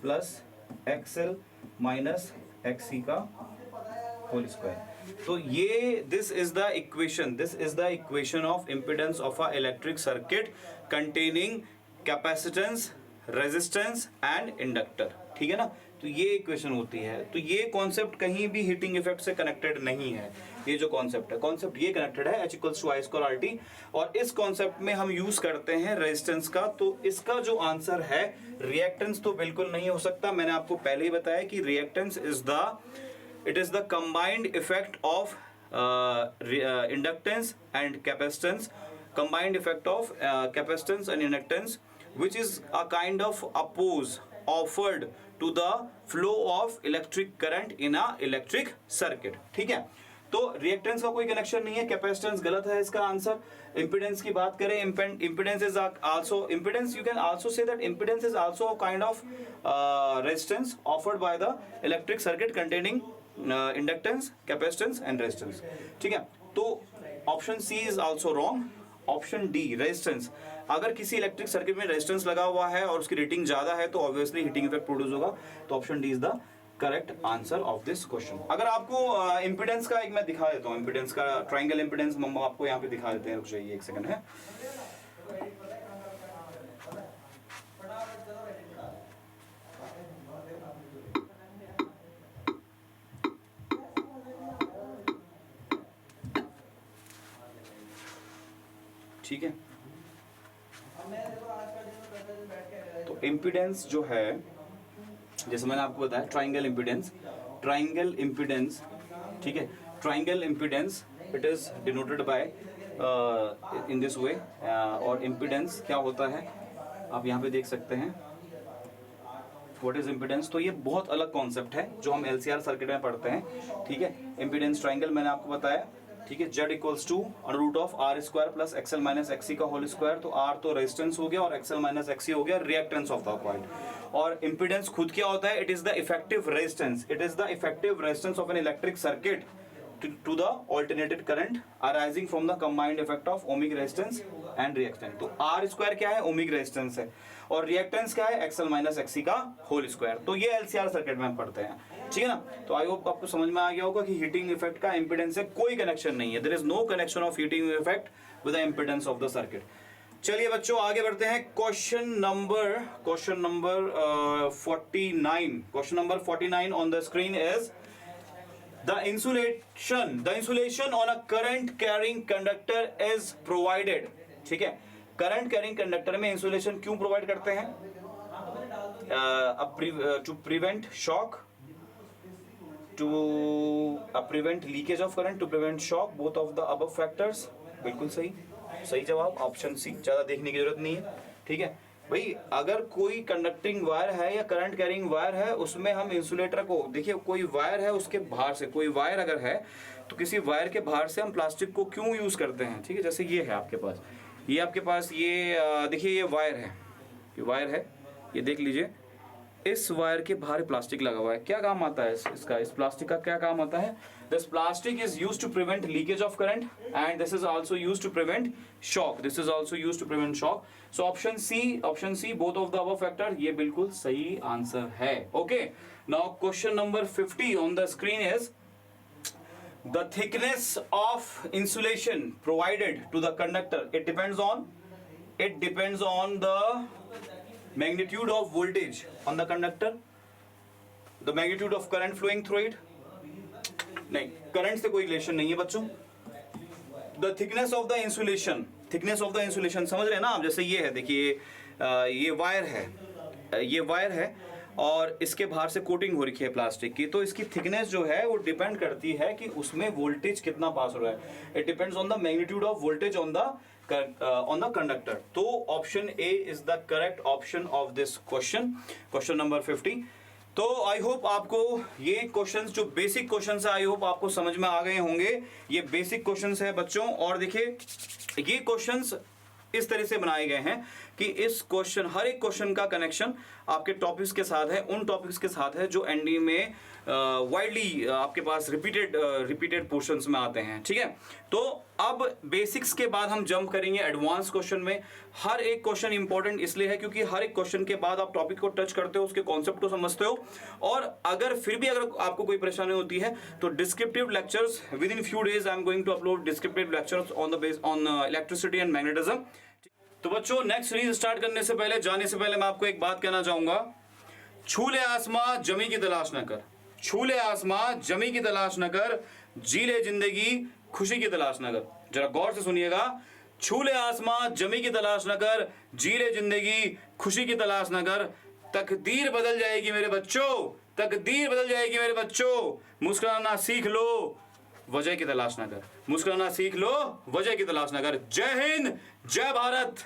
plus XL minus XC का होल स्क्वायर। तो ये this is the equation of impedance of a electric circuit containing capacitance, resistance and inductor, ठीक है ना। तो ये इक्वेशन होती है। तो ये कॉन्सेप्ट कहीं भी हीटिंग इफेक्ट से कनेक्टेड नहीं है। ये जो कॉन्सेप्ट ये कनेक्टेड है H equals to I square RT, और इस कॉन्सेप्ट में हम यूज करते हैं रेजिस्टेंस का। तो इसका जो आंसर है रिएक्टेंस तो बिल्कुल नहीं हो सकता। मैंने आपको पहले ही बताया कि reactance is the combined effect of inductance and capacitance, combined effect of capacitance and inductance, which is a kind of oppose offered to the flow of electric current in a electric circuit, ठीक है। तो reactance का कोई connection नहीं है, capacitance गलत है इसका आंसर। इम्पीडेंस की बात करें, impedance is also impedance, you can also say that impedance is also a kind of resistance offered by the electric circuit containing inductance, capacitance and resistance, ठीक है। तो option C is also wrong. Option D resistance, अगर किसी electric circuit में resistance लगा हुआ है और उसकी रेटिंग ज्यादा है तो ऑब्वियसली हीटिंग इफेक्ट प्रोड्यूस होगा। तो option D is the correct answer of this question. अगर आपको इंपीडेंस का एक मैं दिखा देता हूँ, इंपीडेंस का ट्रायंगल इंपीडेंस मम्मा आपको यहाँ पे दिखा देते हैं, रुक जाइए एक सेकंड है। ठीक है, तो इम्पीडेंस जो है, जैसे मैंने आपको बताया ट्रायंगल इम्पीडेंस, ठीक है। Triangle impedance it is denoted by in this way. और इम्पीडेंस क्या होता है आप यहाँ पे देख सकते हैं। व्हाट इज इम्पीडेंस, तो ये बहुत अलग कॉन्सेप्ट है जो हम एलसीआर सर्किट में पढ़ते हैं, ठीक है। इम्पीडेंस ट्राइंगल मैंने आपको बताया, ठीक है। Z equals to √R² plus XL minus XC का होल स्क्वायर, तो R तो रेजिस्टेंस हो गया और XL माइनस XC हो गया रिएक्टेंस ऑफ द कॉइल। और इम्पीडेंस खुद क्या होता है, it is the effective resistance, it is the effective resistance of an electric circuit to the alternated current arising from the combined effect of ohmic resistance and reactance। तो R square क्या है, ohmic resistance है, और reactance क्या है, XL minus XC का whole square. तो ये LCR सर्किट में हम पढ़ते हैं, ठीक है ना। तो आई होप आपको समझ में आ गया होगा कि हीटिंग इफेक्ट का इंपीडेंस से कोई कनेक्शन नहीं है, there is no connection of heating effect with the impedance of the circuit. चलिए बच्चों आगे बढ़ते हैं। Question number 49, question number 49 on the screen is the insulation on a current carrying conductor is provided, ठीक है। Current carrying conductor में insulation क्यों provide करते हैं, to prevent shock, to prevent leakage of current, to prevent shock, both of the above factors. बिल्कुल सही, सही जवाब ऑप्शन सी, ज्यादा देखने की जरूरत नहीं है, ठीक है भाई। अगर कोई कंडक्टिंग वायर है या करंट कैरिंग वायर है, उसमें हम इंसुलेटर को, देखिए कोई वायर है उसके बाहर से, कोई वायर अगर है तो किसी वायर के बाहर से हम प्लास्टिक को क्यों यूज करते हैं, ठीक है। जैसे ये है आपके पास, ये आपके पास ये देखिए ये वायर है, ये वायर है, ये देख लीजिए, इस वायर के बाहर प्लास्टिक लगा हुआ है। क्या काम आता है इसका, इस प्लास्टिक का क्या काम आता है, this plastic is used to prevent leakage of current and this is also used to prevent shock, this is also used to prevent shock. So option C both of the above factor, ये बिल्कुल सही answer है। Okay, now question number 50 on the screen is the thickness of insulation provided to the conductor, it depends on the magnitude of voltage on the conductor, the magnitude of current flowing through it, नहीं, current से कोई relation नहीं है बच्चों। the thickness of the insulation, thickness of the insulation समझ रहे हैं ना आप। जैसे ये है, देखिए ये वायर है, ये वायर है और इसके बाहर से कोटिंग हो रखी है प्लास्टिक की, तो इसकी थिकनेस जो है वो डिपेंड करती है कि उसमें वोल्टेज कितना पास हो रहा है। It depends on the magnitude of voltage on the conductor. तो option A is the correct option of this question, question number 50। तो आई होप आपको ये क्वेश्चंस, जो बेसिक क्वेश्चंस है, आई होप आपको समझ में आ गए होंगे। ये बेसिक क्वेश्चंस है बच्चों, और देखिए ये क्वेश्चंस इस तरह से बनाए गए हैं कि इस क्वेश्चन, हर एक क्वेश्चन का कनेक्शन आपके टॉपिक्स के साथ है, उन टॉपिक्स के साथ है जो एनडीए में वाइडली आपके पास रिपीटेड पोर्शंस में आते हैं, ठीक है। तो अब बेसिक्स के बाद हम जंप करेंगे एडवांस क्वेश्चन में। हर एक क्वेश्चन इंपॉर्टेंट इसलिए है क्योंकि हर एक क्वेश्चन के बाद आप टॉपिक को टच करते हो, उसके कॉन्सेप्ट को समझते हो, और अगर फिर भी अगर आपको कोई परेशानी होती है तो descriptive lectures within few days I am going to upload descriptive lectures on the base on electricity and magnetism. तो बच्चों नेक्स्ट सीरीज स्टार्ट करने से पहले, जाने से पहले मैं आपको एक बात कहना चाहूंगा, छूले आसमां जमी की तलाश न कर, छूले आसमां जमी की तलाश न कर, जी ले जिंदगी खुशी की तलाश न कर। जरा गौर से सुनिएगा, छूले आसमां जमी की तलाश न कर, जी ले जिंदगी खुशी की तलाश न कर, तकदीर बदल जाएगी मेरे बच्चों, तकदीर बदल जाएगी मेरे बच्चों, मुस्कुराना सीख लो वजह की तलाश न कर, मुस्कुराना सीख लो वजह की तलाश न कर। जय हिंद, जय भारत।